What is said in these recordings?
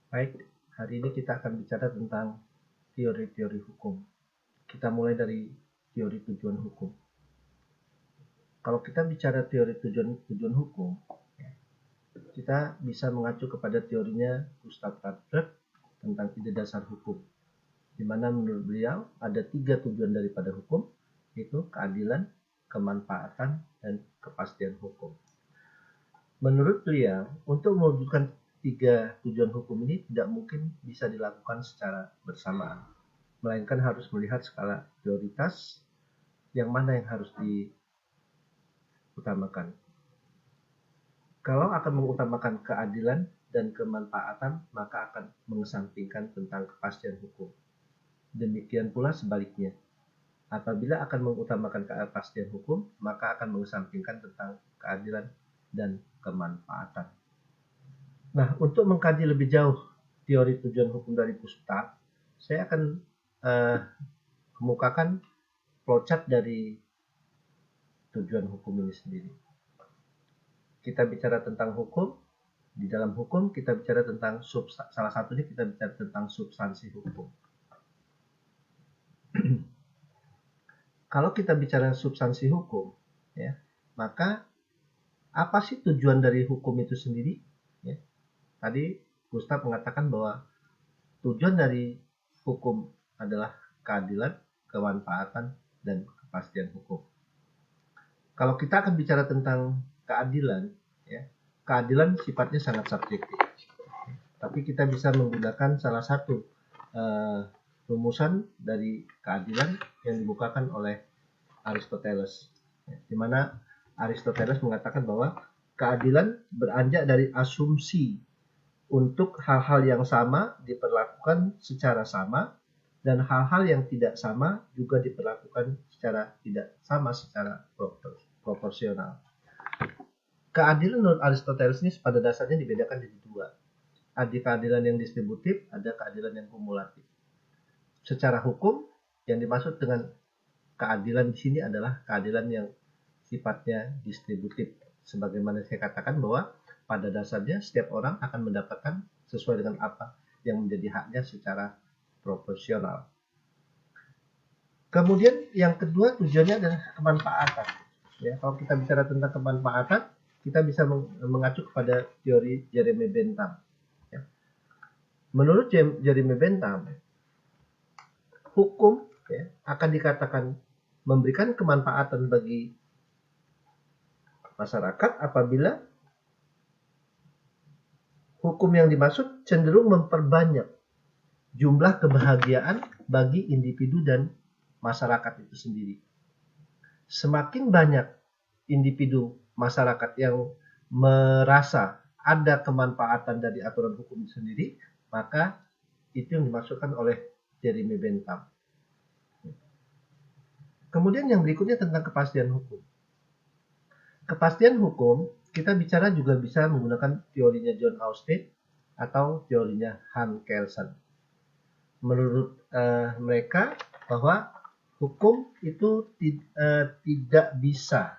Baik, hari ini kita akan bicara tentang teori-teori hukum. Kita mulai dari teori tujuan hukum. Kalau kita bicara teori tujuan hukum, kita bisa mengacu kepada teorinya Gustav Radbrecht tentang ide dasar hukum, di mana menurut beliau ada 3 tujuan daripada hukum, yaitu keadilan, kemanfaatan, dan kepastian hukum. Menurut beliau, untuk mewujudkan 3 tujuan hukum ini tidak mungkin bisa dilakukan secara bersamaan, melainkan harus melihat skala prioritas yang mana yang harus diutamakan. Kalau akan mengutamakan keadilan dan kemanfaatan, maka akan mengesampingkan tentang kepastian hukum. Demikian pula sebaliknya. Apabila akan mengutamakan kepastian hukum, maka akan mengesampingkan tentang keadilan dan kemanfaatan. Nah, untuk mengkaji lebih jauh teori tujuan hukum dari Gustav, saya akan kemukakan flowchart dari tujuan hukum ini sendiri. Kita bicara tentang hukum, di dalam hukum kita bicara tentang salah satunya kita bicara tentang substansi hukum. Kalau kita bicara substansi hukum, ya, maka apa sih tujuan dari hukum itu sendiri? Ya, tadi Gustav mengatakan bahwa tujuan dari hukum adalah keadilan, kemanfaatan, dan kepastian hukum. Kalau kita akan bicara tentang keadilan, ya, keadilan sifatnya sangat subjektif. Tapi kita bisa menggunakan salah satu rumusan dari keadilan yang dibukakan oleh Aristoteles, di mana Aristoteles mengatakan bahwa keadilan beranjak dari asumsi untuk hal-hal yang sama diperlakukan secara sama dan hal-hal yang tidak sama juga diperlakukan secara tidak sama secara proporsional. Keadilan menurut Aristoteles ini pada dasarnya dibedakan jadi 2. Ada keadilan yang distributif, ada keadilan yang kumulatif. Secara hukum, yang dimaksud dengan keadilan di sini adalah keadilan yang sifatnya distributif. Sebagaimana saya katakan bahwa pada dasarnya setiap orang akan mendapatkan sesuai dengan apa yang menjadi haknya secara proporsional. Kemudian yang kedua tujuannya adalah kemanfaatan. Ya, kalau kita bicara tentang kemanfaatan, kita bisa mengacu kepada teori Jeremy Bentham. Ya. Menurut Jeremy Bentham, hukum akan dikatakan memberikan kemanfaatan bagi masyarakat apabila hukum yang dimaksud cenderung memperbanyak jumlah kebahagiaan bagi individu dan masyarakat itu sendiri. Semakin banyak individu masyarakat yang merasa ada kemanfaatan dari aturan hukum itu sendiri, maka itu yang dimaksudkan oleh Jeremy Bentham. Kemudian yang berikutnya tentang kepastian hukum. Kepastian hukum, kita bicara juga bisa menggunakan teorinya John Austin atau teorinya Hans Kelsen. Menurut mereka bahwa hukum itu tidak bisa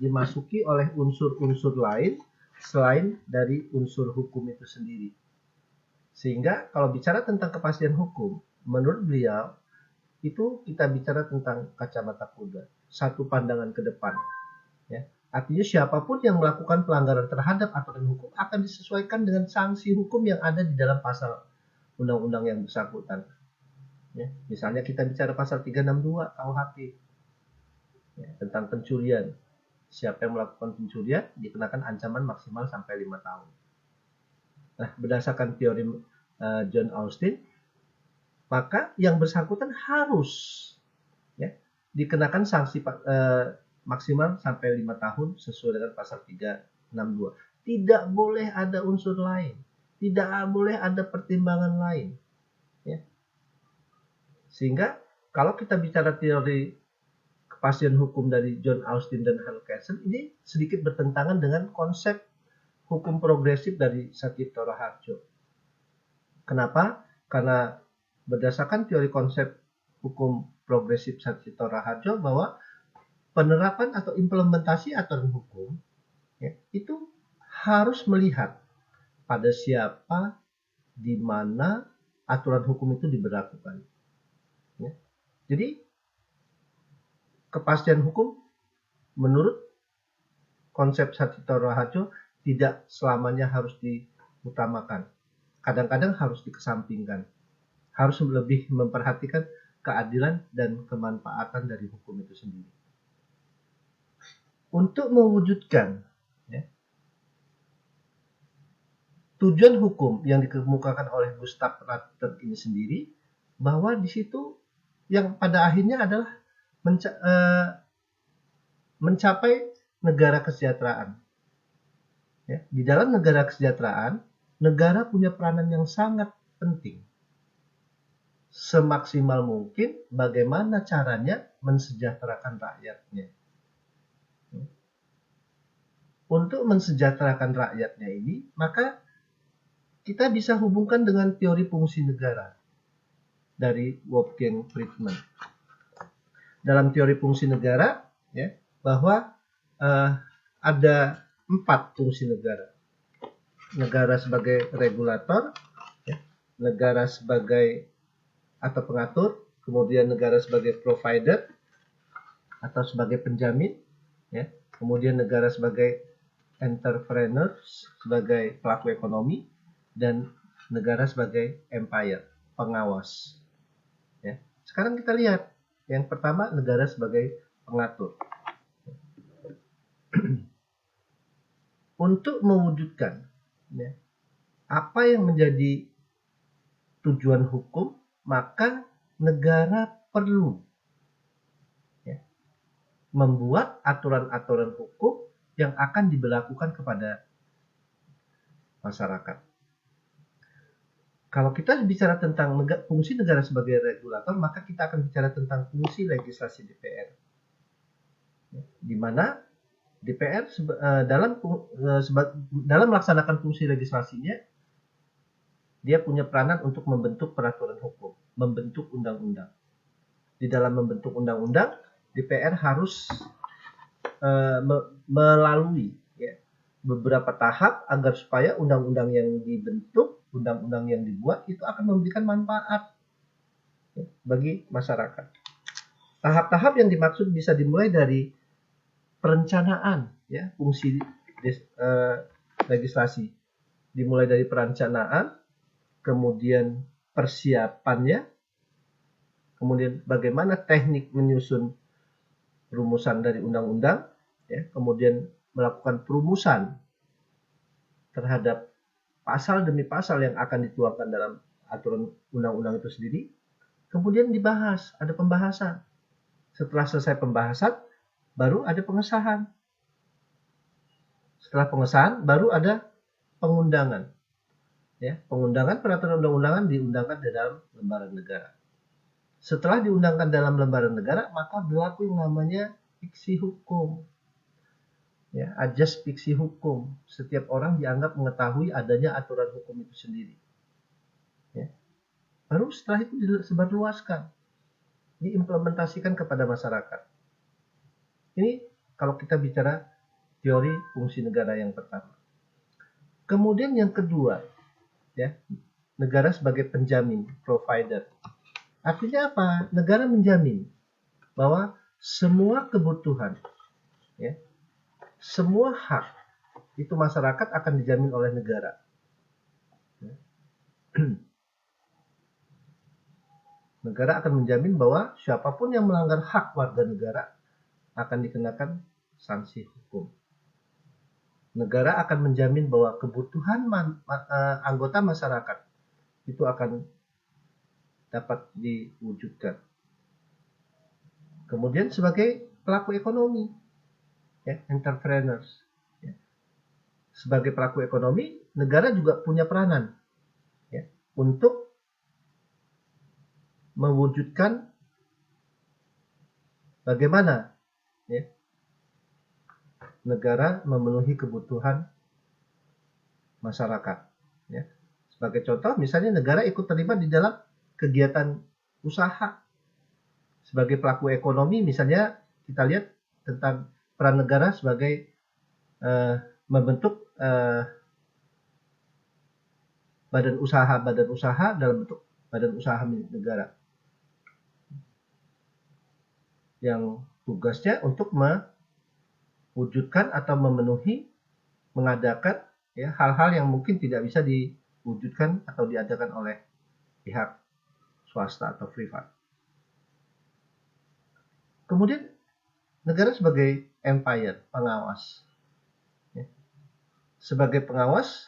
dimasuki oleh unsur-unsur lain selain dari unsur hukum itu sendiri. Sehingga kalau bicara tentang kepastian hukum, menurut beliau itu kita bicara tentang kacamata kuda, satu pandangan ke depan. Ya. Artinya siapapun yang melakukan pelanggaran terhadap aturan hukum akan disesuaikan dengan sanksi hukum yang ada di dalam pasal undang-undang yang bersangkutan. Ya. Misalnya kita bicara pasal 362 KUHP tentang pencurian. Siapa yang melakukan pencurian dikenakan ancaman maksimal sampai 5 tahun. Nah, berdasarkan teori John Austin, maka yang bersangkutan harus dikenakan sanksi maksimal sampai 5 tahun sesuai dengan pasal 362. Tidak boleh ada unsur lain. Tidak boleh ada pertimbangan lain. Ya. Sehingga kalau kita bicara teori kepastian hukum dari John Austin dan Hans Kelsen, ini sedikit bertentangan dengan konsep hukum progresif dari Satyendra Raharjo. Kenapa? Karena berdasarkan teori konsep hukum progresif Satyendra Raharjo bahwa penerapan atau implementasi aturan hukum itu harus melihat pada siapa di mana aturan hukum itu diberlakukan. Ya. Jadi kepastian hukum menurut konsep Satito Raharjo tidak selamanya harus diutamakan. Kadang-kadang harus dikesampingkan. Harus lebih memperhatikan keadilan dan kemanfaatan dari hukum itu sendiri. Untuk mewujudkan tujuan hukum yang dikemukakan oleh Gustav Ratter ini sendiri, bahwa di situ yang pada akhirnya adalah mencapai negara kesejahteraan. Ya, di dalam negara kesejahteraan, negara punya peranan yang sangat penting. Semaksimal mungkin bagaimana caranya mensejahterakan rakyatnya. Untuk mensejahterakan rakyatnya ini, maka kita bisa hubungkan dengan teori fungsi negara dari Wolfgang Friedman. Dalam teori fungsi negara, ya, bahwa ada 4 fungsi negara. Negara sebagai regulator, ya, negara sebagai atau pengatur, kemudian negara sebagai provider atau sebagai penjamin, ya, kemudian negara sebagai entrepreneur, sebagai pelaku ekonomi, dan negara sebagai empire, pengawas. Ya. Sekarang kita lihat yang pertama, negara sebagai pengatur. Untuk mewujudkan, ya, apa yang menjadi tujuan hukum, maka negara perlu, ya, membuat aturan-aturan hukum yang akan diberlakukan kepada masyarakat. Kalau kita bicara tentang fungsi negara sebagai regulator, maka kita akan bicara tentang fungsi legislasi DPR, ya, di mana DPR dalam melaksanakan fungsi legislasinya, dia punya peranan untuk membentuk peraturan hukum, membentuk undang-undang. Di dalam membentuk undang-undang, DPR harus melalui, ya, beberapa tahap agar supaya undang-undang yang dibentuk, undang-undang yang dibuat itu akan memberikan manfaat, ya, bagi masyarakat. Tahap-tahap yang dimaksud bisa dimulai dari perencanaan, ya, fungsi legislasi. Dimulai dari perencanaan, kemudian persiapannya, kemudian bagaimana teknik menyusun rumusan dari undang-undang, ya, kemudian melakukan perumusan terhadap pasal demi pasal yang akan dituangkan dalam aturan undang-undang itu sendiri, kemudian dibahas, ada pembahasan. Setelah selesai pembahasan, baru ada pengesahan. Setelah pengesahan, baru ada pengundangan. Ya, pengundangan peraturan undang-undangan diundangkan di dalam lembaran negara. Setelah diundangkan dalam lembaran negara, maka berlaku yang namanya fiksi hukum. Ya, ajas fiksi hukum. Setiap orang dianggap mengetahui adanya aturan hukum itu sendiri. Ya. Baru setelah itu disebarluaskan, diimplementasikan kepada masyarakat. Ini kalau kita bicara teori fungsi negara yang pertama. Kemudian yang kedua, ya, negara sebagai penjamin, provider. Artinya apa? Negara menjamin bahwa semua kebutuhan, ya, semua hak itu masyarakat akan dijamin oleh negara. Ya. Negara akan menjamin bahwa siapapun yang melanggar hak warga negara akan dikenakan sanksi hukum. Negara akan menjamin bahwa kebutuhan anggota masyarakat itu akan dapat diwujudkan. Kemudian sebagai pelaku ekonomi, ya, entrepreneurs, ya. Sebagai pelaku ekonomi, negara juga punya peranan, ya, untuk mewujudkan bagaimana, ya, negara memenuhi kebutuhan masyarakat. Ya. Sebagai contoh, misalnya negara ikut terlibat di dalam kegiatan usaha. Sebagai pelaku ekonomi, misalnya kita lihat tentang peran negara sebagai membentuk badan usaha dalam bentuk badan usaha milik negara yang tugasnya untuk mewujudkan atau memenuhi, mengadakan ya hal-hal yang mungkin tidak bisa diwujudkan atau diadakan oleh pihak swasta atau privat. Kemudian negara sebagai empire, pengawas. Ya. Sebagai pengawas,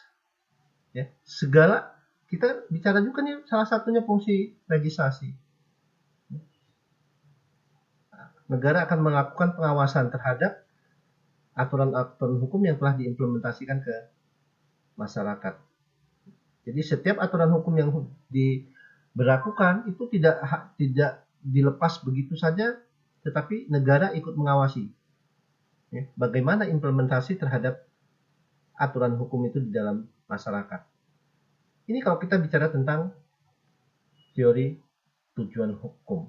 ya, segala kita bicara juga nih salah satunya fungsi legislasi. Negara akan melakukan pengawasan terhadap aturan-aturan hukum yang telah diimplementasikan ke masyarakat. Jadi setiap aturan hukum yang diberlakukan itu tidak dilepas begitu saja, tetapi negara ikut mengawasi ya, bagaimana implementasi terhadap aturan hukum itu di dalam masyarakat. Ini kalau kita bicara tentang teori tujuan hukum.